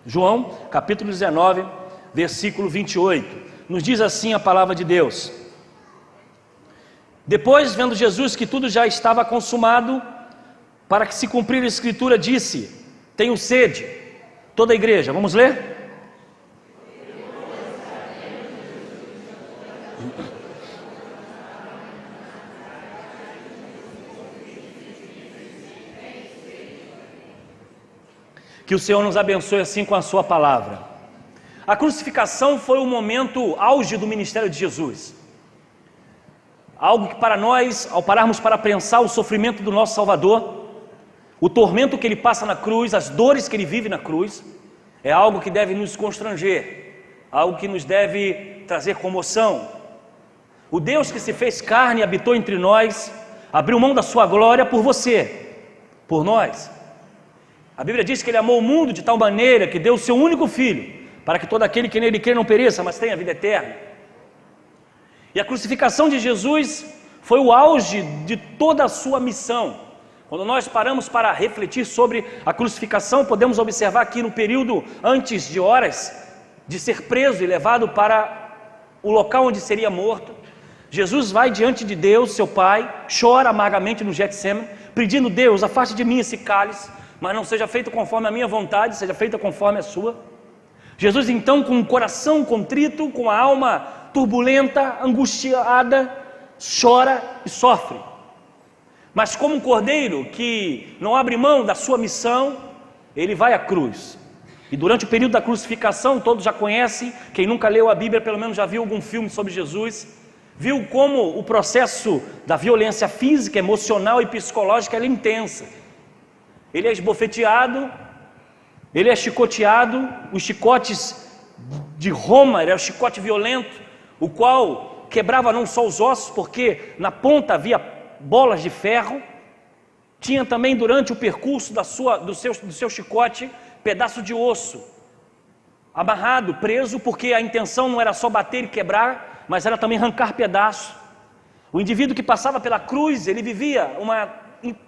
João, capítulo 19, versículo 28. Nos diz assim a palavra de Deus: depois, vendo Jesus que tudo já estava consumado, para que se cumprir a escritura, disse: tenho sede. Toda a igreja, vamos ler? Que o Senhor nos abençoe assim com a sua palavra. A crucificação foi o momento auge do ministério de Jesus. Algo que para nós, ao pararmos para pensar o sofrimento do nosso Salvador, o tormento que Ele passa na cruz, as dores que Ele vive na cruz, é algo que deve nos constranger, algo que nos deve trazer comoção. O Deus que se fez carne e habitou entre nós, abriu mão da sua glória por você, por nós. A Bíblia diz que Ele amou o mundo de tal maneira que deu o seu único Filho, para que todo aquele que nele crê não pereça, mas tenha vida eterna. E a crucificação de Jesus foi o auge de toda a sua missão. Quando nós paramos para refletir sobre a crucificação, podemos observar que no período antes de horas de ser preso e levado para o local onde seria morto, Jesus vai diante de Deus, seu Pai, chora amargamente no Getsêmani, pedindo: Deus, afaste de mim esse cálice, mas não seja feito conforme a minha vontade, seja feita conforme a sua. Jesus então, com o coração contrito, com a alma turbulenta, angustiada, chora e sofre. Mas como um cordeiro que não abre mão da sua missão, ele vai à cruz. E durante o período da crucificação, todos já conhecem, quem nunca leu a Bíblia, pelo menos já viu algum filme sobre Jesus, viu como o processo da violência física, emocional e psicológica é intensa. Ele é esbofeteado, ele é chicoteado, os chicotes de Roma, era o chicote violento, o qual quebrava não só os ossos, porque na ponta havia bolas de ferro, tinha também durante o percurso do seu chicote, pedaço de osso, amarrado, preso, porque a intenção não era só bater e quebrar, mas era também arrancar pedaço. O indivíduo que passava pela cruz, ele vivia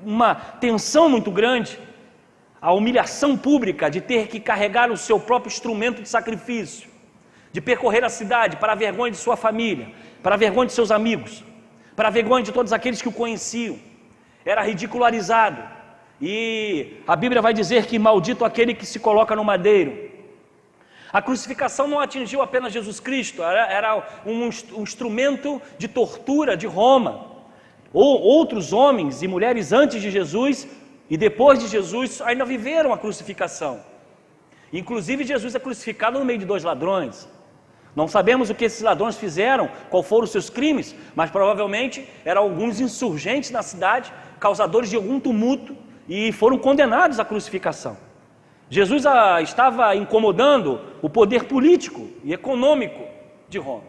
uma tensão muito grande, a humilhação pública de ter que carregar o seu próprio instrumento de sacrifício, de percorrer a cidade para a vergonha de sua família, para a vergonha de seus amigos, para a vergonha de todos aqueles que o conheciam. Era ridicularizado, e a Bíblia vai dizer que maldito aquele que se coloca no madeiro. A crucificação não atingiu apenas Jesus Cristo, era um instrumento de tortura de Roma. Outros homens e mulheres antes de Jesus e depois de Jesus ainda viveram a crucificação. Inclusive Jesus é crucificado no meio de 2 ladrões. Não sabemos o que esses ladrões fizeram, qual foram os seus crimes, mas provavelmente eram alguns insurgentes na cidade, causadores de algum tumulto, e foram condenados à crucificação. Jesus estava incomodando o poder político e econômico de Roma.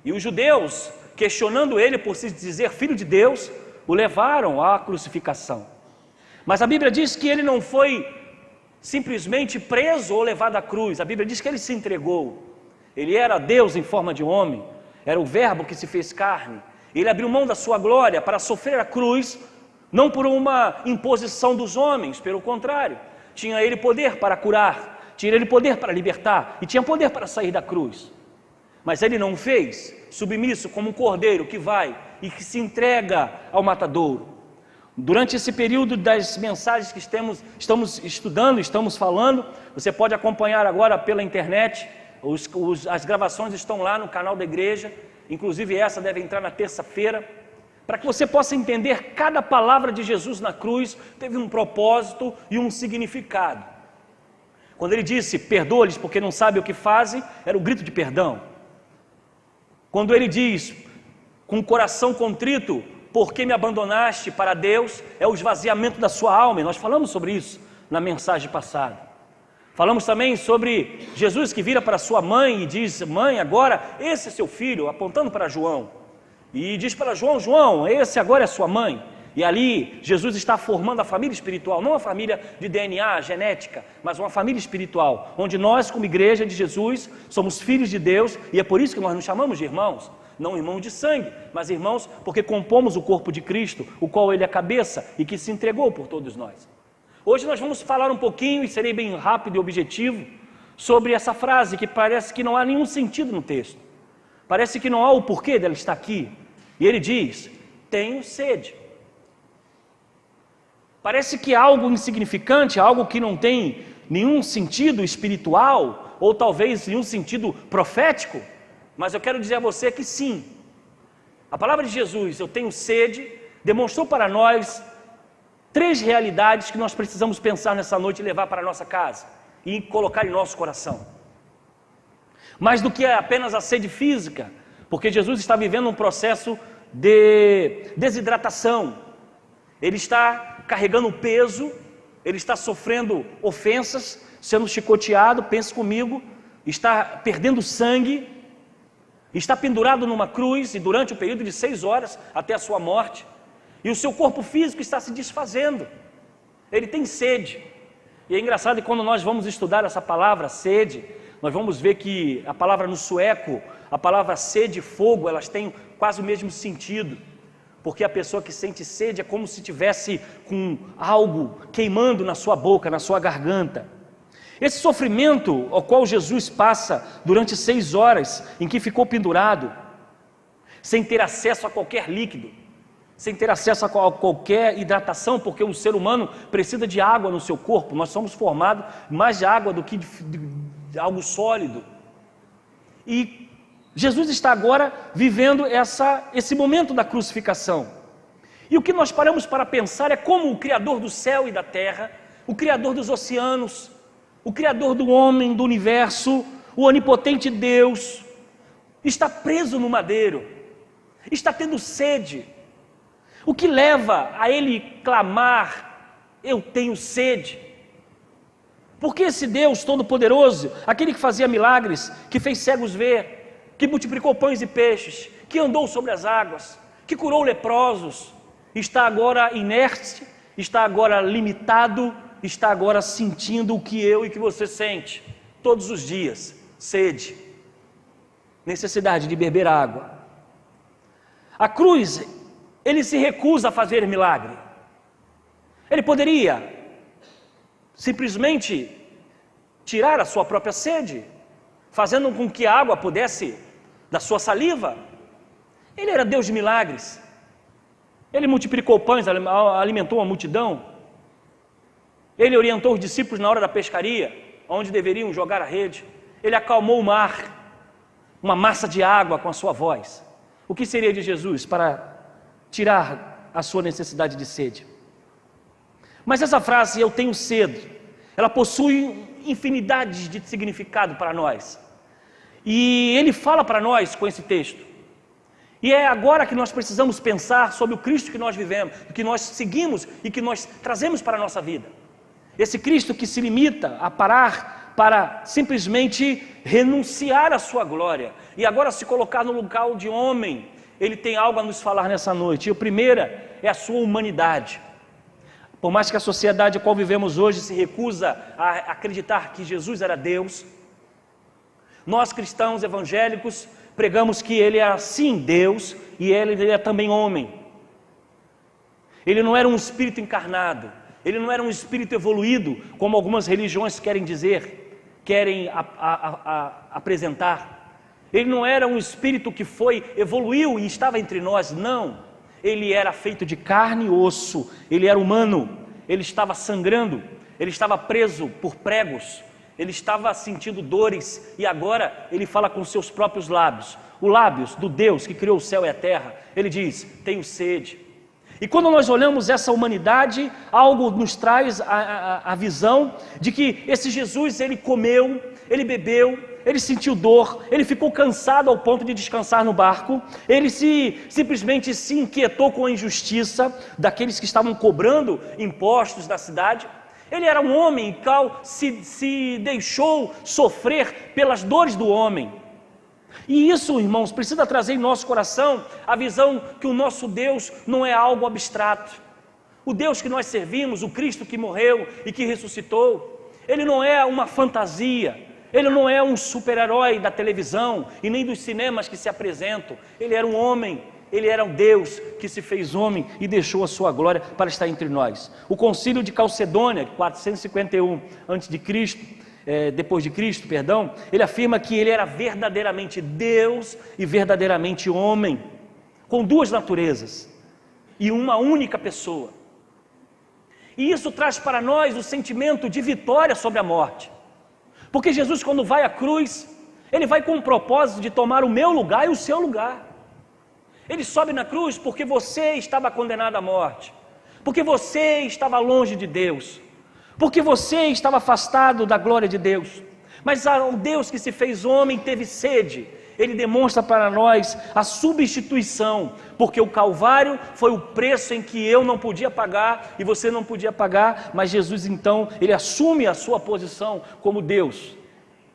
E os judeus, questionando ele por se dizer filho de Deus, o levaram à crucificação. Mas a Bíblia diz que ele não foi simplesmente preso ou levado à cruz. A Bíblia diz que ele se entregou. Ele era Deus em forma de homem, era o Verbo que se fez carne. Ele abriu mão da sua glória para sofrer a cruz, não por uma imposição dos homens, pelo contrário. Tinha ele poder para curar, tinha ele poder para libertar e tinha poder para sair da cruz. Mas ele não fez, submisso como um cordeiro que vai e que se entrega ao matadouro. Durante esse período das mensagens que estamos estudando, estamos falando, você pode acompanhar agora pela internet, as gravações estão lá no canal da igreja, inclusive essa deve entrar na terça-feira, para que você possa entender cada palavra de Jesus na cruz teve um propósito e um significado. Quando ele disse, perdoa-lhes porque não sabem o que fazem, era o grito de perdão. Quando ele diz, com o coração contrito, por que me abandonaste para Deus, é o esvaziamento da sua alma, e nós falamos sobre isso na mensagem passada. Falamos também sobre Jesus que vira para sua mãe e diz, mãe, agora esse é seu filho, apontando para João. E diz para João, João, esse agora é sua mãe. E ali Jesus está formando a família espiritual, não a família de DNA, genética, mas uma família espiritual, onde nós como igreja de Jesus somos filhos de Deus, e é por isso que nós nos chamamos de irmãos. Não irmãos de sangue, mas irmãos porque compomos o corpo de Cristo, o qual ele é a cabeça e que se entregou por todos nós. Hoje nós vamos falar um pouquinho, e serei bem rápido e objetivo, sobre essa frase que parece que não há nenhum sentido no texto. Parece que não há o porquê dela estar aqui. E ele diz: tenho sede. Parece que é algo insignificante, algo que não tem nenhum sentido espiritual, ou talvez nenhum sentido profético, mas eu quero dizer a você que sim. A palavra de Jesus, eu tenho sede, demonstrou para nós 3 realidades que nós precisamos pensar nessa noite e levar para a nossa casa e colocar em nosso coração. Mais do que apenas a sede física, porque Jesus está vivendo um processo de desidratação. Ele está carregando peso, ele está sofrendo ofensas, sendo chicoteado, pense comigo, está perdendo sangue, está pendurado numa cruz, e durante o período de 6 horas até a sua morte, e o seu corpo físico está se desfazendo. Ele tem sede. E é engraçado que quando nós vamos estudar essa palavra sede, nós vamos ver que a palavra no sueco, a palavra sede e fogo, elas têm quase o mesmo sentido, porque a pessoa que sente sede é como se tivesse com algo queimando na sua boca, na sua garganta. Esse sofrimento ao qual Jesus passa durante 6 horas em que ficou pendurado, sem ter acesso a qualquer líquido, sem ter acesso a qualquer hidratação, porque o ser humano precisa de água no seu corpo. Nós somos formados mais de água do que de algo sólido. E Jesus está agora vivendo esse momento da crucificação. E o que nós paramos para pensar é como o Criador do céu e da terra, o Criador dos oceanos, o Criador do homem, do universo, o onipotente Deus, está preso no madeiro, está tendo sede. O que leva a ele clamar: eu tenho sede? Porque esse Deus todo-poderoso, aquele que fazia milagres, que fez cegos ver, que multiplicou pães e peixes, que andou sobre as águas, que curou leprosos, está agora inerte, está agora limitado, está agora sentindo o que eu e que você sente todos os dias: sede, necessidade de beber água. A cruz, ele se recusa a fazer milagre. Ele poderia simplesmente tirar a sua própria sede, fazendo com que a água pudesse da sua saliva. Ele era Deus de milagres. Ele multiplicou pães, alimentou uma multidão. Ele orientou os discípulos na hora da pescaria, onde deveriam jogar a rede. Ele acalmou o mar, uma massa de água com a sua voz. O que seria de Jesus para tirar a sua necessidade de sede? Mas essa frase, eu tenho sede, ela possui infinidade de significado para nós. E ele fala para nós com esse texto. E é agora que nós precisamos pensar sobre o Cristo que nós vivemos, que nós seguimos e que nós trazemos para a nossa vida. Esse Cristo que se limita a parar para simplesmente renunciar à sua glória e agora se colocar no lugar de homem. Ele tem algo a nos falar nessa noite. E a primeira é a sua humanidade. Por mais que a sociedade a qual vivemos hoje se recusa a acreditar que Jesus era Deus, nós cristãos evangélicos pregamos que Ele é sim Deus e Ele é também homem. Ele não era um espírito encarnado, Ele não era um espírito evoluído, como algumas religiões querem dizer, querem apresentar. Ele não era um espírito que evoluiu e estava entre nós, não. Ele era feito de carne e osso, ele era humano, ele estava sangrando, ele estava preso por pregos, ele estava sentindo dores, e agora ele fala com seus próprios lábios, os lábios do Deus que criou o céu e a terra. Ele diz: tenho sede. E quando nós olhamos essa humanidade, algo nos traz a visão de que esse Jesus, ele comeu, ele bebeu, ele sentiu dor, ele ficou cansado ao ponto de descansar no barco, ele simplesmente se inquietou com a injustiça daqueles que estavam cobrando impostos da cidade. Ele era um homem que se deixou sofrer pelas dores do homem. E isso, irmãos, precisa trazer em nosso coração a visão que o nosso Deus não é algo abstrato. O Deus que nós servimos, o Cristo que morreu e que ressuscitou, Ele não é uma fantasia, Ele não é um super-herói da televisão e nem dos cinemas que se apresentam. Ele era um homem, ele era um Deus que se fez homem e deixou a sua glória para estar entre nós. O concílio de Calcedônia, 451 depois de Cristo, ele afirma que ele era verdadeiramente Deus e verdadeiramente homem, com duas naturezas e uma única pessoa. E isso traz para nós o sentimento de vitória sobre a morte, porque Jesus, quando vai à cruz, ele vai com o propósito de tomar o meu lugar e o seu lugar. Ele sobe na cruz porque você estava condenado à morte, porque você estava longe de Deus, porque você estava afastado da glória de Deus. Mas o Deus que se fez homem teve sede. Ele demonstra para nós a substituição, porque o Calvário foi o preço em que eu não podia pagar e você não podia pagar, mas Jesus então, ele assume a sua posição como Deus.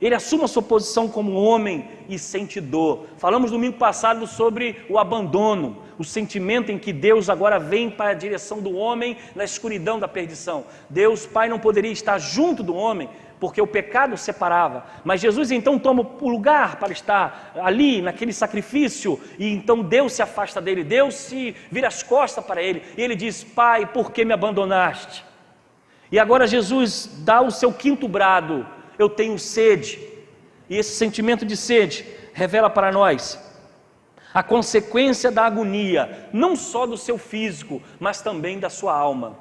Ele assume a sua posição como homem e sente dor. Falamos domingo passado sobre o abandono, o sentimento em que Deus agora vem para a direção do homem na escuridão da perdição. Deus Pai não poderia estar junto do homem, porque o pecado separava, mas Jesus então toma o lugar para estar ali, naquele sacrifício, e então Deus se afasta dele, Deus se vira as costas para ele, e ele diz: Pai, por que me abandonaste? E agora Jesus dá o seu quinto brado: eu tenho sede. E esse sentimento de sede revela para nós a consequência da agonia, não só do seu físico, mas também da sua alma.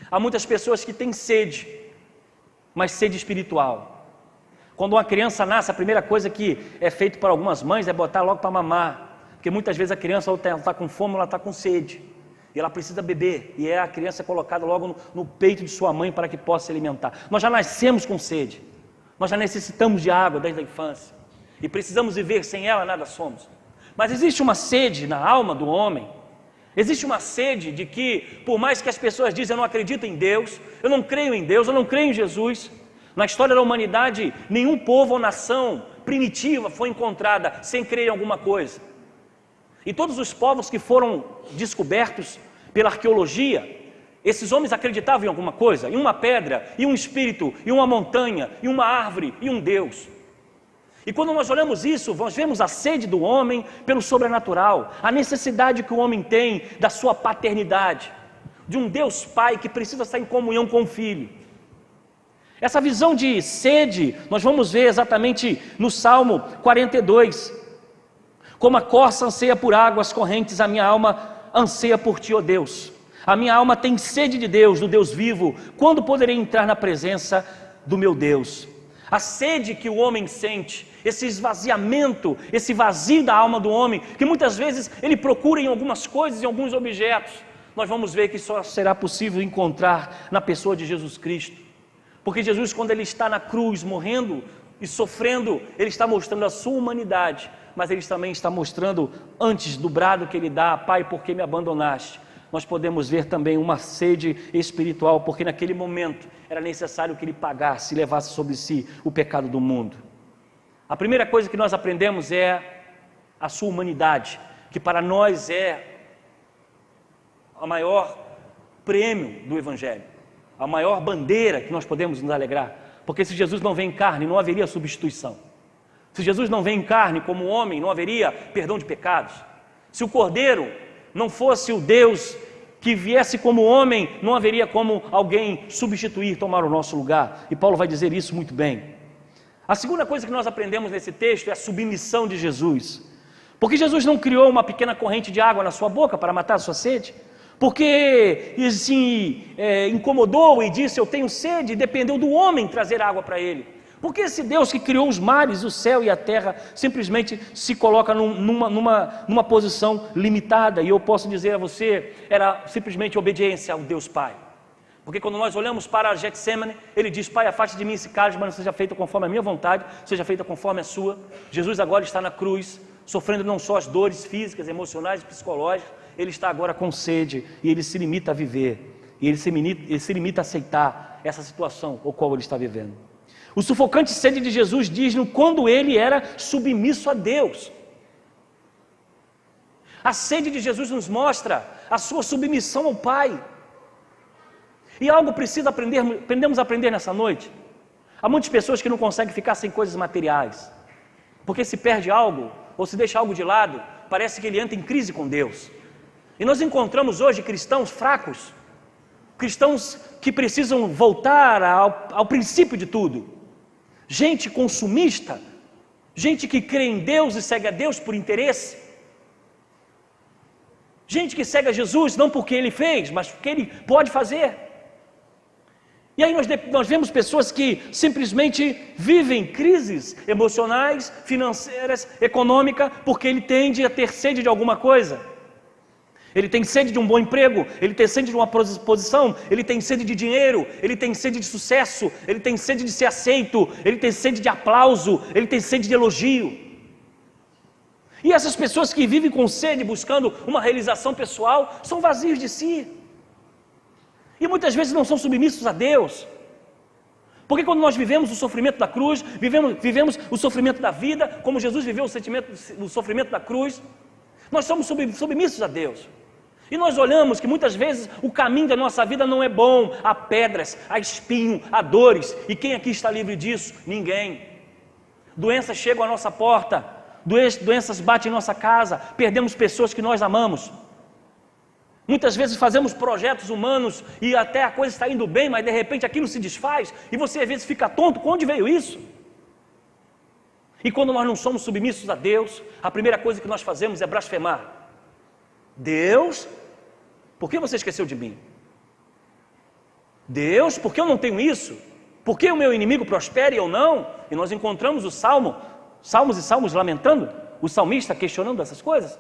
Há muitas pessoas que têm sede, mas sede espiritual. Quando uma criança nasce, a primeira coisa que é feito para algumas mães é botar logo para mamar, porque muitas vezes a criança está com fome ou ela está com sede, e ela precisa beber, e a criança é colocada logo no peito de sua mãe para que possa se alimentar. Nós já nascemos com sede, nós já necessitamos de água desde a infância, e precisamos viver, sem ela nada somos. Mas existe uma sede na alma do homem, existe uma sede de que, por mais que as pessoas dizem: eu não acredito em Deus, eu não creio em Deus, eu não creio em Jesus. Na história da humanidade, nenhum povo ou nação primitiva foi encontrada sem crer em alguma coisa. E todos os povos que foram descobertos pela arqueologia, esses homens acreditavam em alguma coisa, em uma pedra, em um espírito, em uma montanha, em uma árvore, em um Deus. E quando nós olhamos isso, nós vemos a sede do homem pelo sobrenatural, a necessidade que o homem tem da sua paternidade, de um Deus Pai que precisa estar em comunhão com o Filho. Essa visão de sede, nós vamos ver exatamente no Salmo 42. Como a corça anseia por águas correntes, a minha alma anseia por ti, ó Deus. A minha alma tem sede de Deus, do Deus vivo. Quando poderei entrar na presença do meu Deus? A sede que o homem sente, esse esvaziamento, esse vazio da alma do homem, que muitas vezes ele procura em algumas coisas, em alguns objetos, nós vamos ver que só será possível encontrar na pessoa de Jesus Cristo. Porque Jesus, quando ele está na cruz, morrendo e sofrendo, ele está mostrando a sua humanidade, mas ele também está mostrando, antes do brado que ele dá: Pai, por que me abandonaste? Nós podemos ver também uma sede espiritual, porque naquele momento era necessário que ele pagasse e levasse sobre si o pecado do mundo. A primeira coisa que nós aprendemos é a sua humanidade, que para nós é o maior prêmio do Evangelho, a maior bandeira que nós podemos nos alegrar, porque se Jesus não vem em carne, não haveria substituição. Se Jesus não vem em carne como homem, não haveria perdão de pecados. Se o Cordeiro não fosse o Deus que viesse como homem, não haveria como alguém substituir, tomar o nosso lugar. E Paulo vai dizer isso muito bem. A segunda coisa que nós aprendemos nesse texto é a submissão de Jesus. Porque Jesus não criou uma pequena corrente de água na sua boca para matar a sua sede. Porque se incomodou e disse: eu tenho sede, e dependeu do homem trazer água para ele. Porque esse Deus que criou os mares, o céu e a terra, simplesmente se coloca numa posição limitada. E eu posso dizer a você, era simplesmente obediência ao Deus Pai. Porque quando nós olhamos para Getsemane, ele diz: Pai, afaste de mim esse cálice, mas não seja feita conforme a minha vontade, seja feita conforme a sua. Jesus agora está na cruz, sofrendo não só as dores físicas, emocionais e psicológicas, ele está agora com sede, e ele se limita a viver, e ele se limita a aceitar essa situação ao qual ele está vivendo. O sufocante sede de Jesus diz-nos quando ele era submisso a Deus. A sede de Jesus nos mostra a sua submissão ao Pai. E algo precisamos aprender nessa noite. Há muitas pessoas que não conseguem ficar sem coisas materiais, porque se perde algo, ou se deixa algo de lado, parece que ele entra em crise com Deus. E nós encontramos hoje cristãos fracos, cristãos que precisam voltar ao princípio de tudo, gente consumista, gente que crê em Deus e segue a Deus por interesse, gente que segue a Jesus não porque Ele fez, mas porque Ele pode fazer. E aí nós vemos pessoas que simplesmente vivem crises emocionais, financeiras, econômicas, porque ele tende a ter sede de alguma coisa. Ele tem sede de um bom emprego, ele tem sede de uma posição, ele tem sede de dinheiro, ele tem sede de sucesso, ele tem sede de ser aceito, ele tem sede de aplauso, ele tem sede de elogio. E essas pessoas que vivem com sede, buscando uma realização pessoal, são vazios de si. E muitas vezes não são submissos a Deus. Porque quando nós vivemos o sofrimento da cruz, vivemos o sofrimento da vida, como Jesus viveu o sofrimento da cruz, nós somos submissos a Deus. E nós olhamos que muitas vezes o caminho da nossa vida não é bom, há pedras, há espinho, há dores. E quem aqui está livre disso? Ninguém. Doenças chegam à nossa porta, doenças batem em nossa casa, perdemos pessoas que nós amamos. Muitas vezes fazemos projetos humanos e até a coisa está indo bem, mas de repente aquilo se desfaz e você às vezes fica tonto, onde veio isso? E quando nós não somos submissos a Deus, a primeira coisa que nós fazemos é blasfemar. Deus, por que você esqueceu de mim? Deus, por que eu não tenho isso? Por que o meu inimigo prospera e eu não? E nós encontramos o salmos e salmos lamentando, o salmista questionando essas coisas.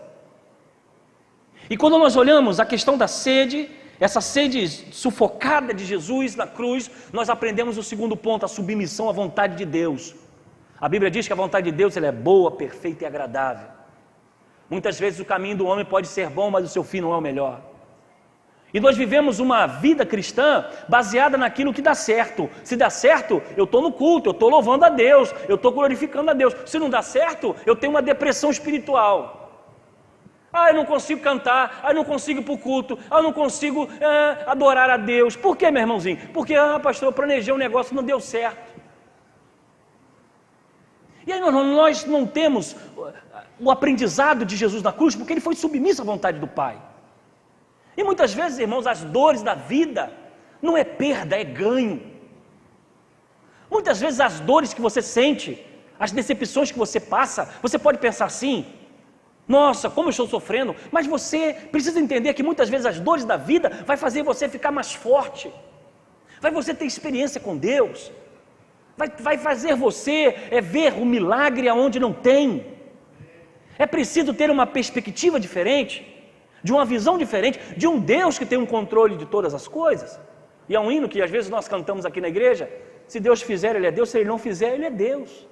E quando nós olhamos a questão da sede, essa sede sufocada de Jesus na cruz, nós aprendemos o segundo ponto, a submissão à vontade de Deus. A Bíblia diz que a vontade de Deus ela é boa, perfeita e agradável. Muitas vezes o caminho do homem pode ser bom, mas o seu fim não é o melhor. E nós vivemos uma vida cristã baseada naquilo que dá certo. Se dá certo, eu estou no culto, eu estou louvando a Deus, eu estou glorificando a Deus. Se não dá certo, eu tenho uma depressão espiritual. Eu não consigo cantar, eu não consigo ir para o culto, eu não consigo adorar a Deus. Por que, meu irmãozinho? Porque, pastor, eu planejei um negócio e não deu certo. E aí nós não temos o aprendizado de Jesus na cruz, porque Ele foi submisso à vontade do Pai. E muitas vezes, irmãos, as dores da vida não é perda, é ganho. Muitas vezes as dores que você sente, as decepções que você passa, você pode pensar assim: nossa, como eu estou sofrendo, mas você precisa entender que muitas vezes as dores da vida vai fazer você ficar mais forte, vai você ter experiência com Deus, vai fazer você ver o milagre aonde não tem. É preciso ter uma perspectiva diferente, de uma visão diferente, de um Deus que tem um controle de todas as coisas. E é um hino que às vezes nós cantamos aqui na igreja: se Deus fizer, Ele é Deus, se Ele não fizer, Ele é Deus.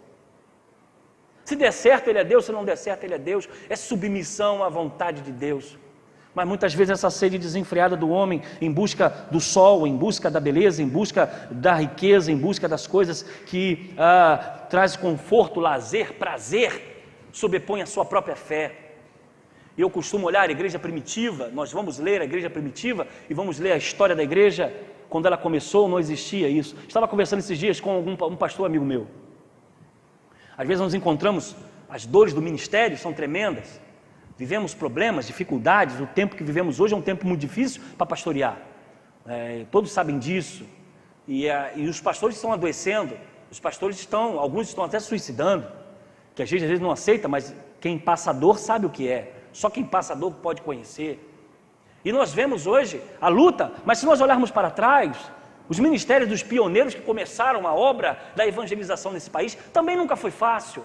Se der certo, Ele é Deus, se não der certo, Ele é Deus. É submissão à vontade de Deus. Mas muitas vezes essa sede desenfreada do homem, em busca do sol, em busca da beleza, em busca da riqueza, em busca das coisas que traz conforto, lazer, prazer, sobrepõe a sua própria fé. E eu costumo olhar a igreja primitiva, nós vamos ler a igreja primitiva e vamos ler a história da igreja. Quando ela começou, não existia isso. Estava conversando esses dias com um pastor amigo meu. Às vezes nós encontramos as dores do ministério, são tremendas. Vivemos problemas, dificuldades. O tempo que vivemos hoje é um tempo muito difícil para pastorear. Todos sabem disso. E os pastores estão adoecendo. Os pastores alguns estão até suicidando. Que a gente às vezes não aceita, mas quem passa dor sabe o que é. Só quem passa dor pode conhecer. E nós vemos hoje a luta, mas se nós olharmos para trás, os ministérios dos pioneiros que começaram a obra da evangelização nesse país, também nunca foi fácil.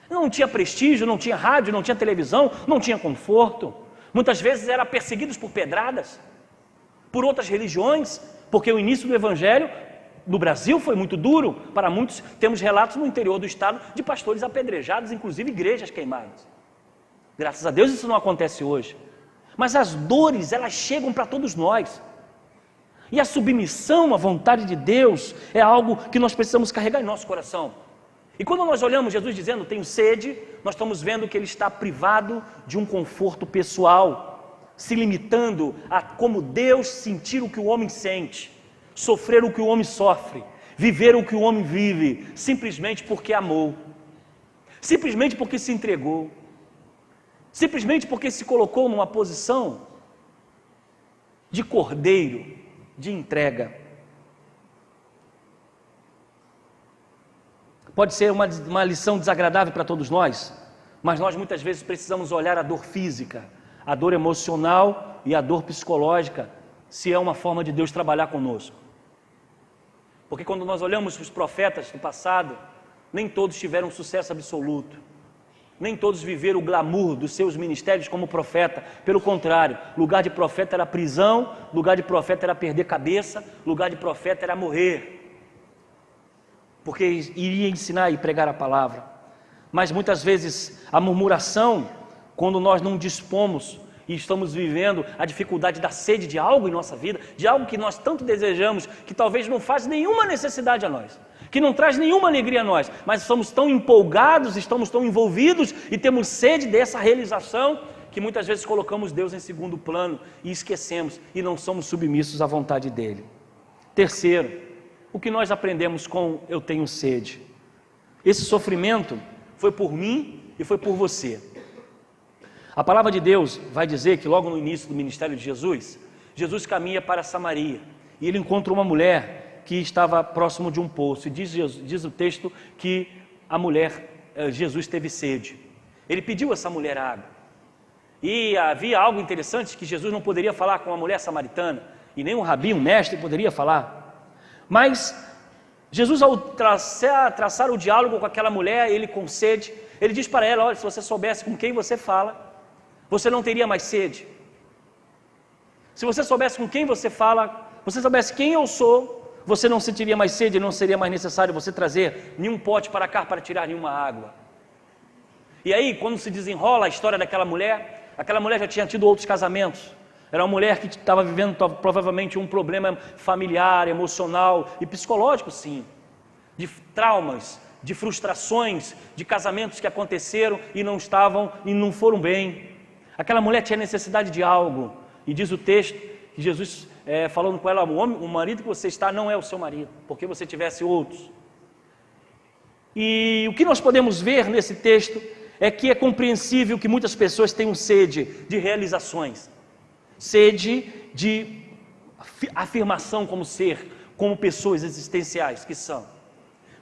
Não tinha prestígio, não tinha rádio, não tinha televisão, não tinha conforto. Muitas vezes eram perseguidos por pedradas, por outras religiões, porque o início do evangelho no Brasil foi muito duro. Para muitos, temos relatos no interior do estado de pastores apedrejados, inclusive igrejas queimadas. Graças a Deus isso não acontece hoje. Mas as dores, elas chegam para todos nós. E a submissão à vontade de Deus é algo que nós precisamos carregar em nosso coração. E quando nós olhamos Jesus dizendo, tenho sede, nós estamos vendo que Ele está privado de um conforto pessoal, se limitando a como Deus sentir o que o homem sente, sofrer o que o homem sofre, viver o que o homem vive, simplesmente porque amou. simplesmente porque se entregou, simplesmente porque se colocou numa posição de cordeiro, de entrega. Pode ser uma lição desagradável para todos nós, mas nós muitas vezes precisamos olhar a dor física, a dor emocional e a dor psicológica, se é uma forma de Deus trabalhar conosco. Porque quando nós olhamos os profetas do passado, nem todos tiveram sucesso absoluto, nem todos viveram o glamour dos seus ministérios como profeta. Pelo contrário, lugar de profeta era prisão, lugar de profeta era perder cabeça, lugar de profeta era morrer, porque iria ensinar e pregar a palavra. Mas muitas vezes a murmuração, quando nós não dispomos e estamos vivendo a dificuldade da sede de algo em nossa vida, de algo que nós tanto desejamos, que talvez não faz nenhuma necessidade a nós, que não traz nenhuma alegria a nós, mas estamos tão empolgados, estamos tão envolvidos e temos sede dessa realização, que muitas vezes colocamos Deus em segundo plano e esquecemos e não somos submissos à vontade dEle. Terceiro, o que nós aprendemos com eu tenho sede? Esse sofrimento foi por mim e foi por você. A palavra de Deus vai dizer que logo no início do ministério de Jesus, Jesus caminha para Samaria e ele encontra uma mulher que estava próximo de um poço, e diz o texto que a mulher, Jesus teve sede. Ele pediu a essa mulher água, e havia algo interessante, que Jesus não poderia falar com a mulher samaritana, e nem um rabi, um mestre poderia falar, mas Jesus, ao traçar o diálogo com aquela mulher, ele com sede, ele diz para ela: olha, se você soubesse com quem você fala, você não teria mais sede. Se você soubesse com quem você fala, você soubesse quem eu sou, você não sentiria mais sede, não seria mais necessário você trazer nenhum pote para cá para tirar nenhuma água. E aí, quando se desenrola a história daquela mulher, aquela mulher já tinha tido outros casamentos, era uma mulher que estava vivendo provavelmente um problema familiar, emocional e psicológico, sim, de traumas, de frustrações, de casamentos que aconteceram e não foram bem. Aquela mulher tinha necessidade de algo, e diz o texto que Jesus falando com ela: o marido que você está não é o seu marido, porque você tivesse outros. E o que nós podemos ver nesse texto é que é compreensível que muitas pessoas tenham sede de realizações, sede de afirmação como ser, como pessoas existenciais que são.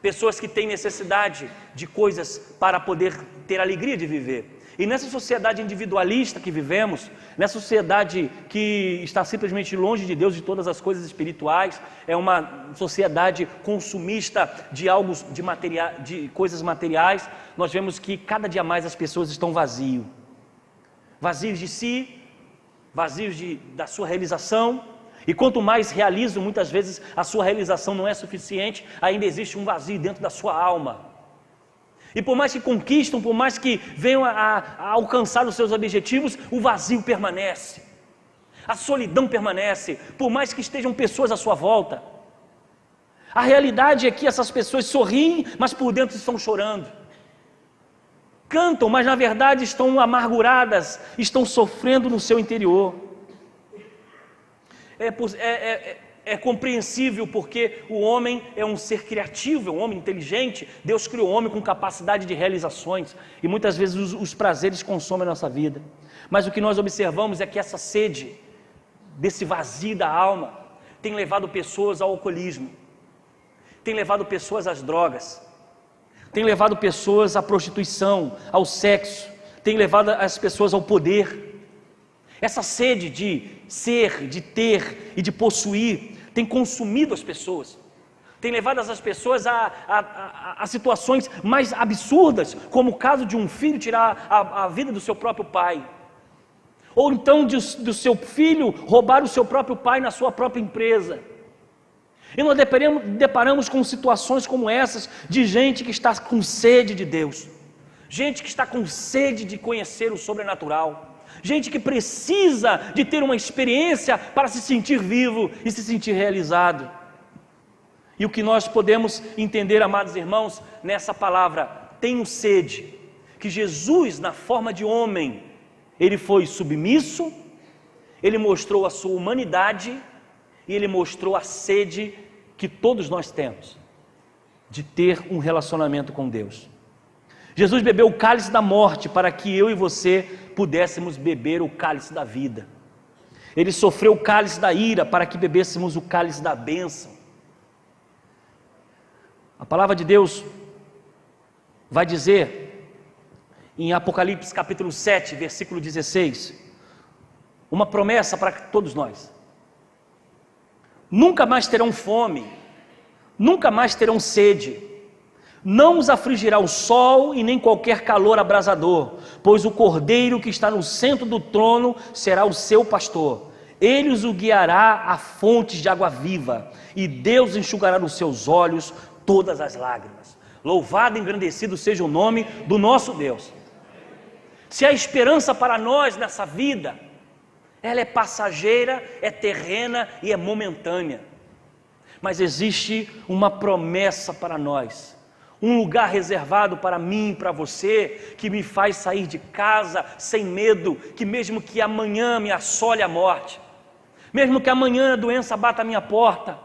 Pessoas que têm necessidade de coisas para poder ter alegria de viver. E nessa sociedade individualista que vivemos, nessa sociedade que está simplesmente longe de Deus, de todas as coisas espirituais, é uma sociedade consumista de coisas materiais, nós vemos que cada dia mais as pessoas estão vazios de si, vazios da sua realização. E quanto mais realizam, muitas vezes a sua realização não é suficiente, ainda existe um vazio dentro da sua alma. E por mais que conquistam, por mais que venham a alcançar os seus objetivos, o vazio permanece, a solidão permanece, por mais que estejam pessoas à sua volta. A realidade é que essas pessoas sorriem, mas por dentro estão chorando. Cantam, mas na verdade estão amarguradas, estão sofrendo no seu interior. É compreensível, porque o homem é um ser criativo, é um homem inteligente. Deus criou o homem com capacidade de realizações, e muitas vezes os prazeres consomem a nossa vida. Mas o que nós observamos é que essa sede, desse vazio da alma, tem levado pessoas ao alcoolismo, tem levado pessoas às drogas, tem levado pessoas à prostituição, ao sexo, tem levado as pessoas ao poder. Essa sede de ser, de ter e de possuir tem consumido as pessoas, tem levado as pessoas a situações mais absurdas, como o caso de um filho tirar a vida do seu próprio pai, ou então do seu filho roubar o seu próprio pai na sua própria empresa. E nós deparamos com situações como essas, de gente que está com sede de Deus, gente que está com sede de conhecer o sobrenatural, gente que precisa de ter uma experiência para se sentir vivo e se sentir realizado. E o que nós podemos entender, amados irmãos, nessa palavra, tenho sede, que Jesus, na forma de homem, ele foi submisso, ele mostrou a sua humanidade e ele mostrou a sede que todos nós temos, de ter um relacionamento com Deus. Jesus bebeu o cálice da morte para que eu e você pudéssemos beber o cálice da vida. Ele sofreu o cálice da ira para que bebêssemos o cálice da bênção. A palavra de Deus vai dizer em Apocalipse capítulo 7, versículo 16, uma promessa para todos nós: nunca mais terão fome, nunca mais terão sede, não os afligirá o sol e nem qualquer calor abrasador, pois o Cordeiro que está no centro do trono será o seu pastor. Ele os guiará a fontes de água viva, e Deus enxugará dos seus olhos todas as lágrimas. Louvado e engrandecido seja o nome do nosso Deus. Se há esperança para nós nessa vida, ela é passageira, é terrena e é momentânea. Mas existe uma promessa para nós, um lugar reservado para mim e para você, que me faz sair de casa sem medo, que mesmo que amanhã me assole a morte, mesmo que amanhã a doença bata a minha porta,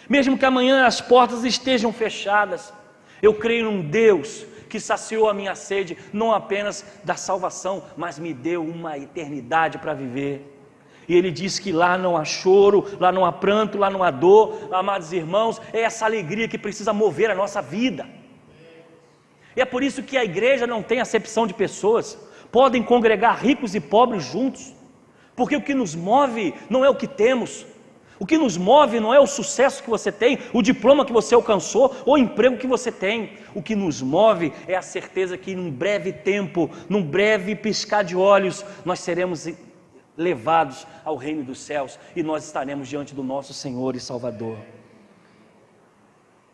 mesmo que amanhã as portas estejam fechadas, eu creio num Deus que saciou a minha sede, não apenas da salvação, mas me deu uma eternidade para viver. E Ele diz que lá não há choro, lá não há pranto, lá não há dor. Amados irmãos, é essa alegria que precisa mover a nossa vida. E é por isso que a igreja não tem acepção de pessoas, podem congregar ricos e pobres juntos, porque o que nos move não é o que temos, o que nos move não é o sucesso que você tem, o diploma que você alcançou, ou o emprego que você tem. O que nos move é a certeza que num breve tempo, num breve piscar de olhos, nós seremos levados ao reino dos céus, e nós estaremos diante do nosso Senhor e Salvador.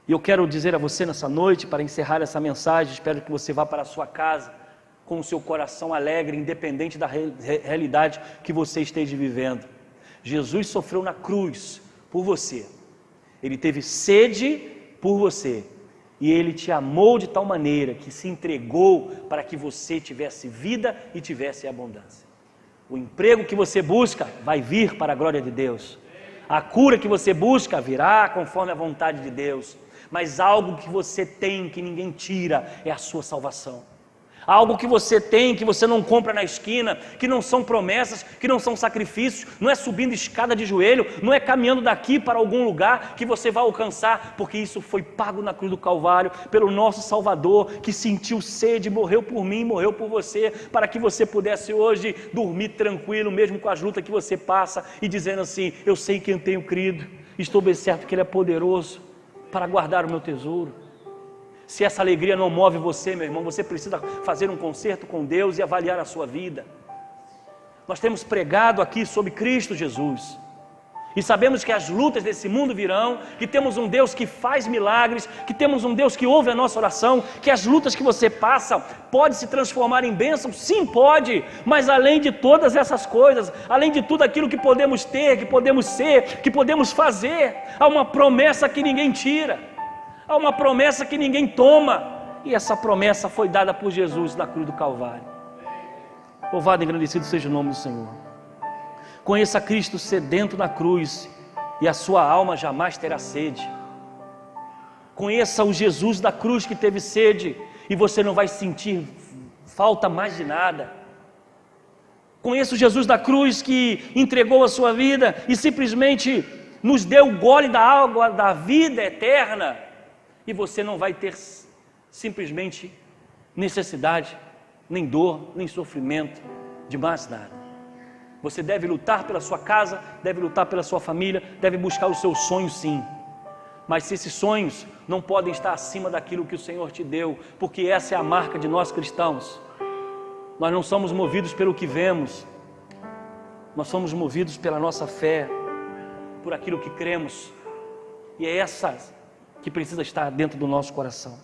E eu quero dizer a você nessa noite, para encerrar essa mensagem, espero que você vá para a sua casa com o seu coração alegre, independente da realidade que você esteja vivendo. Jesus sofreu na cruz por você, Ele teve sede por você, e Ele te amou de tal maneira que se entregou para que você tivesse vida e tivesse abundância. O emprego que você busca vai vir para a glória de Deus, a cura que você busca virá conforme a vontade de Deus, mas algo que você tem que ninguém tira é a sua salvação. Algo que você tem, que você não compra na esquina, que não são promessas, que não são sacrifícios, não é subindo escada de joelho, não é caminhando daqui para algum lugar que você vai alcançar, porque isso foi pago na cruz do Calvário, pelo nosso Salvador, que sentiu sede, morreu por mim, morreu por você, para que você pudesse hoje dormir tranquilo, mesmo com as lutas que você passa, e dizendo assim: eu sei quem tenho crido, estou bem certo que Ele é poderoso para guardar o meu tesouro. Se essa alegria não move você, meu irmão, você precisa fazer um concerto com Deus e avaliar a sua vida. Nós temos pregado aqui sobre Cristo Jesus, e sabemos que as lutas desse mundo virão, que temos um Deus que faz milagres, que temos um Deus que ouve a nossa oração, que as lutas que você passa pode se transformar em bênção, sim pode, mas além de todas essas coisas, além de tudo aquilo que podemos ter, que podemos ser, que podemos fazer, há uma promessa que ninguém tira, há uma promessa que ninguém toma, e essa promessa foi dada por Jesus na cruz do Calvário. Louvado e engrandecido seja o nome do Senhor. Conheça Cristo sedento na cruz, e a sua alma jamais terá sede. Conheça o Jesus da cruz que teve sede, e você não vai sentir falta mais de nada. Conheça o Jesus da cruz que entregou a sua vida e simplesmente nos deu o gole da água da vida eterna, e você não vai ter simplesmente necessidade, nem dor, nem sofrimento de mais nada. Você deve lutar pela sua casa, deve lutar pela sua família, deve buscar os seus sonhos sim, mas se esses sonhos não podem estar acima daquilo que o Senhor te deu, porque essa é a marca de nós cristãos. Nós não somos movidos pelo que vemos, nós somos movidos pela nossa fé, por aquilo que cremos, e é essa que precisa estar dentro do nosso coração.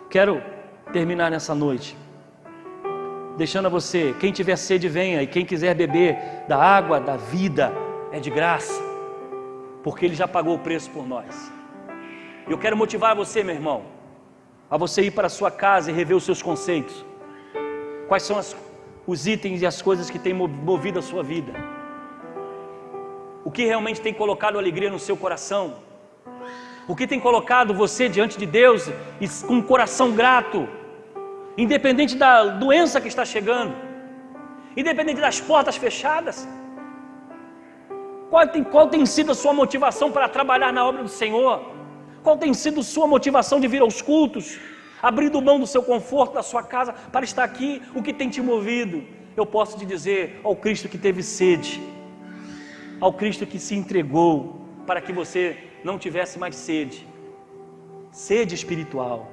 Quero terminar nessa noite deixando a você: quem tiver sede venha, e quem quiser beber da água da vida é de graça, porque Ele já pagou o preço por nós. Eu quero motivar você, meu irmão, a você ir para a sua casa e rever os seus conceitos. Quais são os itens e as coisas que têm movido a sua vida? O que realmente tem colocado alegria no seu coração? O que tem colocado você diante de Deus e com um coração grato, independente da doença que está chegando, independente das portas fechadas. Qual tem sido a sua motivação para trabalhar na obra do Senhor? Qual tem sido a sua motivação de vir aos cultos, abrindo mão do seu conforto, da sua casa, para estar aqui? O que tem te movido? Eu posso te dizer, ao Cristo que teve sede, ao Cristo que se entregou para que você não tivesse mais sede espiritual.